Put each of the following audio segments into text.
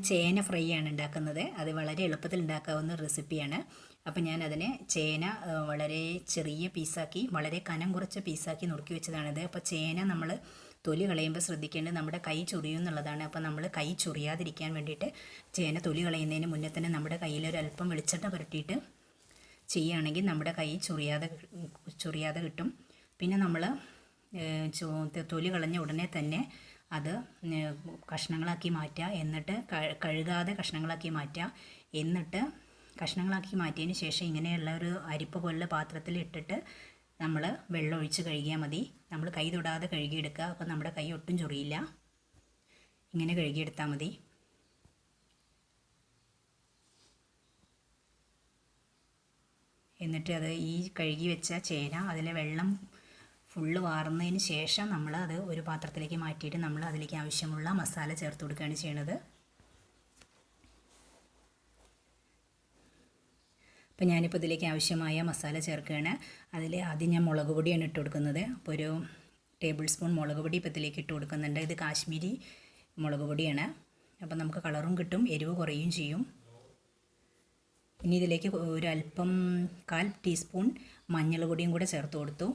ചേന ഫ്രൈ ആണ് ഉണ്ടാക്കുന്നത്. അത് വളരെ എളുപ്പത്തിൽ ഉണ്ടാക്കാവുന്ന റെസിപ്പിയാണ്. അപ്പോൾ ഞാൻ അതിനെ ചേന വളരെ ചെറിയ പീസാക്കി, വളരെ കനം കുറച്ച പീസാക്കി നുറുക്കി വെച്ചതാണിത്. അപ്പോൾ ചേന നമ്മൾ തൊലി കളയുമ്പോൾ ശ്രദ്ധിക്കേണ്ടത് നമ്മുടെ കൈ ചൊറിയും എന്നുള്ളതാണ്. അപ്പോൾ നമ്മൾ കൈ ചൊറിയാതിരിക്കാൻ വേണ്ടിയിട്ട് ചേന തൊലി കളയുന്നതിന് മുന്നേ തന്നെ നമ്മുടെ കയ്യിൽ ഒരു അല്പം വെളിച്ചെണ്ണ പുരട്ടിയിട്ട് ചെയ്യുകയാണെങ്കിൽ നമ്മുടെ കൈ ചൊറിയാതെ കിട്ടും. പിന്നെ നമ്മൾ തൊലി കളഞ്ഞ ഉടനെ തന്നെ അത് കഷ്ണങ്ങളാക്കി മാറ്റുക. എന്നിട്ട് കഴുകാതെ കഷ്ണങ്ങളാക്കി മാറ്റുക. എന്നിട്ട് കഷ്ണങ്ങളാക്കി മാറ്റിയതിന് ശേഷം ഇങ്ങനെയുള്ള ഒരു അരിപ്പ പോലുള്ള പാത്രത്തിൽ ഇട്ടിട്ട് നമ്മൾ വെള്ളം ഒഴിച്ച് കഴുകിയാൽ മതി. നമ്മൾ കൈ തൊടാതെ കഴുകിയെടുക്കുക. അപ്പോൾ നമ്മുടെ കൈ ഒട്ടും ചൊറിയില്ല. ഇങ്ങനെ കഴുകിയെടുത്താൽ മതി. എന്നിട്ട് അത് ഈ കഴുകി വെച്ച ചേന അതിലെ വെള്ളം ഫുള്ള് വാർന്നതിന് ശേഷം നമ്മൾ അത് ഒരു പാത്രത്തിലേക്ക് മാറ്റിയിട്ട് നമ്മൾ അതിലേക്ക് ആവശ്യമുള്ള മസാല ചേർത്ത് കൊടുക്കുകയാണ് ചെയ്യുന്നത്. അപ്പോൾ ഞാനിപ്പോൾ ഇതിലേക്ക് ആവശ്യമായ മസാല ചേർക്കുകയാണ്. അതിൽ ആദ്യം ഞാൻ മുളക് പൊടിയാണ് ഇട്ട് കൊടുക്കുന്നത്. അപ്പോൾ ഒരു ടേബിൾ സ്പൂൺ മുളക് പൊടി ഇപ്പോൾ ഇതിലേക്ക് ഇട്ട് കൊടുക്കുന്നുണ്ട്. ഇത് കാശ്മീരി മുളക് പൊടിയാണ്. അപ്പോൾ നമുക്ക് കളറും കിട്ടും, എരിവ് കുറയുകയും ചെയ്യും. ഇനി ഇതിലേക്ക് ഒരല്പം 1/4 ടീസ്പൂൺ മഞ്ഞൾ പൊടിയും കൂടെ ചേർത്ത് കൊടുത്തു.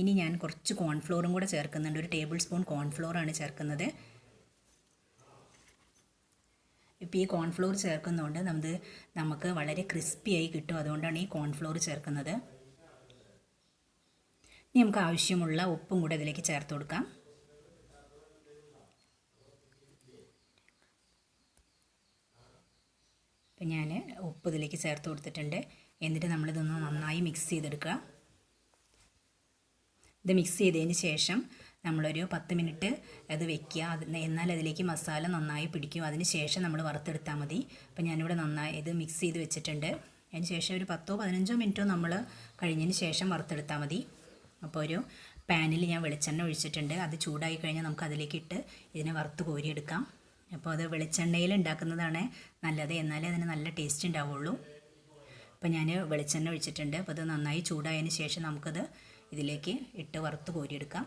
ഇനി ഞാൻ കുറച്ച് കോൺഫ്ലോറും കൂടെ ചേർക്കുന്നുണ്ട്. ഒരു ടേബിൾ സ്പൂൺ കോൺഫ്ലോറാണ് ചേർക്കുന്നത്. ഇപ്പോൾ ഈ കോൺഫ്ലോർ ചേർക്കുന്നതുകൊണ്ട് നമുക്ക് വളരെ ക്രിസ്പിയായി കിട്ടും. അതുകൊണ്ടാണ് ഈ കോൺഫ്ലോർ ചേർക്കുന്നത്. ഇനി നമുക്ക് ആവശ്യമുള്ള ഉപ്പും കൂടെ ഇതിലേക്ക് ചേർത്ത് കൊടുക്കാം. ഇപ്പം ഞാൻ ഉപ്പ് ഇതിലേക്ക് ചേർത്ത് കൊടുത്തിട്ടുണ്ട്. എന്നിട്ട് നമ്മളിതൊന്ന് നന്നായി മിക്സ് ചെയ്തെടുക്കുക. ഇത് മിക്സ് ചെയ്തതിന് ശേഷം നമ്മളൊരു 10 മിനിറ്റ് അത് വെക്കുക. എന്നാൽ അതിലേക്ക് മസാല നന്നായി പിടിക്കും. അതിന് ശേഷം നമ്മൾ വറുത്തെടുത്താൽ മതി. അപ്പോൾ ഞാനിവിടെ നന്നായി ഇത് മിക്സ് ചെയ്ത് വെച്ചിട്ടുണ്ട്. അതിന് ശേഷം ഒരു 10-15 മിനിറ്റോ നമ്മൾ കഴിഞ്ഞതിന് ശേഷം വറുത്തെടുത്താൽ മതി. അപ്പോൾ ഒരു പാനിൽ ഞാൻ വെളിച്ചെണ്ണ ഒഴിച്ചിട്ടുണ്ട്. അത് ചൂടായി കഴിഞ്ഞാൽ നമുക്ക് അതിലേക്ക് ഇട്ട് ഇതിനെ വറുത്ത് കോരിയെടുക്കാം. അപ്പോൾ അത് വെളിച്ചെണ്ണയിൽ ഉണ്ടാക്കുന്നതാണ് നല്ലത്. എന്നാലേ അതിന് നല്ല ടേസ്റ്റ് ഉണ്ടാവുള്ളൂ. അപ്പോൾ ഞാൻ വെളിച്ചെണ്ണ ഒഴിച്ചിട്ടുണ്ട്. അപ്പോൾ അത് നന്നായി ചൂടായതിന് ശേഷം നമുക്കത് ഇതിലേക്ക് ഇട്ട് വറുത്ത് കോരിയെടുക്കാം.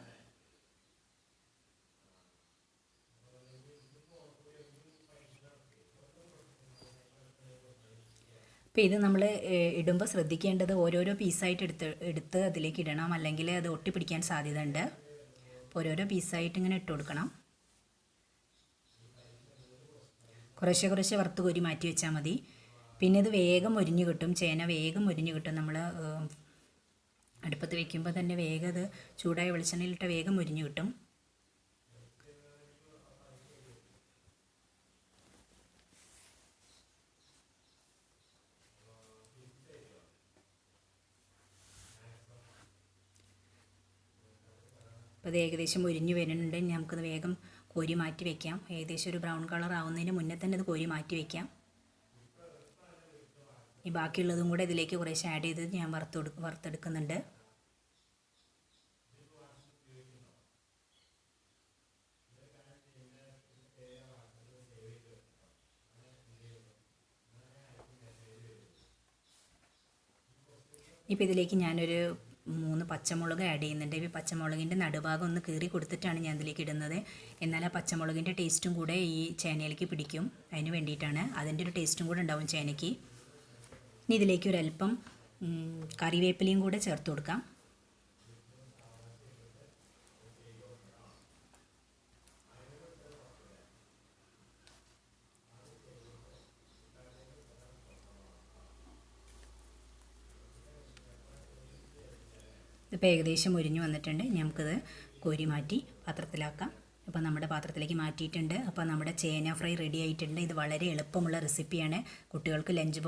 അപ്പോൾ ഇത് നമ്മൾ ഇടുമ്പോൾ ശ്രദ്ധിക്കേണ്ടത് ഓരോരോ പീസായിട്ട് എടുത്ത് അതിലേക്ക് ഇടണം. അല്ലെങ്കിൽ അത് ഒട്ടിപ്പിടിക്കാൻ സാധ്യത ഉണ്ട്. അപ്പോൾ ഓരോരോ പീസായിട്ട് ഇങ്ങനെ ഇട്ട് കൊടുക്കണം. കുറേശ്ശെ വറുത്ത് കോരി മാറ്റി വെച്ചാൽ മതി. പിന്നെ ഇത് വേഗം മൊരിഞ്ഞ് കിട്ടും. ചേന വേഗം മൊരിഞ്ഞ് കിട്ടും. നമ്മൾ അടുപ്പത്ത് വയ്ക്കുമ്പോൾ തന്നെ വേഗം അത് ചൂടായ വെളിച്ചെണ്ണയിലിട്ട് വേഗം മൊരിഞ്ഞ് കിട്ടും. അപ്പോൾ അത് ഏകദേശം മൊരിഞ്ഞ് വരുന്നുണ്ട്. നമുക്കത് വേഗം കോരി മാറ്റി വയ്ക്കാം. ഏകദേശം ഒരു ബ്രൗൺ കളർ ആവുന്നതിന് മുന്നേ തന്നെ അത് കോരി മാറ്റി വയ്ക്കാം. ഈ ബാക്കിയുള്ളതും കൂടെ ഇതിലേക്ക് കുറേശ്ശെ ആഡ് ചെയ്ത് ഞാൻ വറുത്തെടുക്കുന്നുണ്ട്. ഇപ്പോൾ ഇതിലേക്ക് ഞാനൊരു 3 പച്ചമുളക് ആഡ് ചെയ്യുന്നുണ്ട്. ഈ പച്ചമുളകിൻ്റെ നടുഭാഗം ഒന്ന് കീറി കൊടുത്തിട്ടാണ് ഞാൻ ഇതിലേക്ക് ഇടുന്നത്. എന്നാൽ ആ പച്ചമുളകിൻ്റെ ടേസ്റ്റും കൂടെ ഈ ചേനയിലേക്ക് പിടിക്കും. അതിന് വേണ്ടിയിട്ടാണ്. അതിൻ്റെ ഒരു ടേസ്റ്റും കൂടെ ഉണ്ടാവും ചേനയ്ക്ക്. ഇനി ഇതിലേക്ക് ഒരല്പം കറിവേപ്പിലയും കൂടെ ചേർത്ത് കൊടുക്കാം. ഇപ്പോൾ ഏകദേശം മുരിഞ്ഞ് വന്നിട്ടുണ്ട്. നമുക്കത് കോരി മാറ്റി പാത്രത്തിലാക്കാം. അപ്പോൾ നമ്മുടെ പാത്രത്തിലേക്ക് മാറ്റിയിട്ടുണ്ട്. അപ്പോൾ നമ്മുടെ ചേന ഫ്രൈ റെഡി ആയിട്ടുണ്ട്. ഇത് വളരെ എളുപ്പമുള്ള റെസിപ്പിയാണ്. കുട്ടികൾക്ക് ലഞ്ച്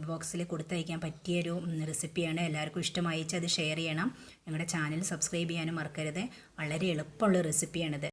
ബോക്സിൽ കൊടുത്തയക്കാൻ പറ്റിയൊരു റെസിപ്പിയാണ്. എല്ലാവർക്കും ഇഷ്ടമായിച്ച് അത് ഷെയർ ചെയ്യണം. ഞങ്ങളുടെ ചാനൽ സബ്സ്ക്രൈബ് ചെയ്യാനും മറക്കരുത്. വളരെ എളുപ്പമുള്ള റെസിപ്പിയാണിത്.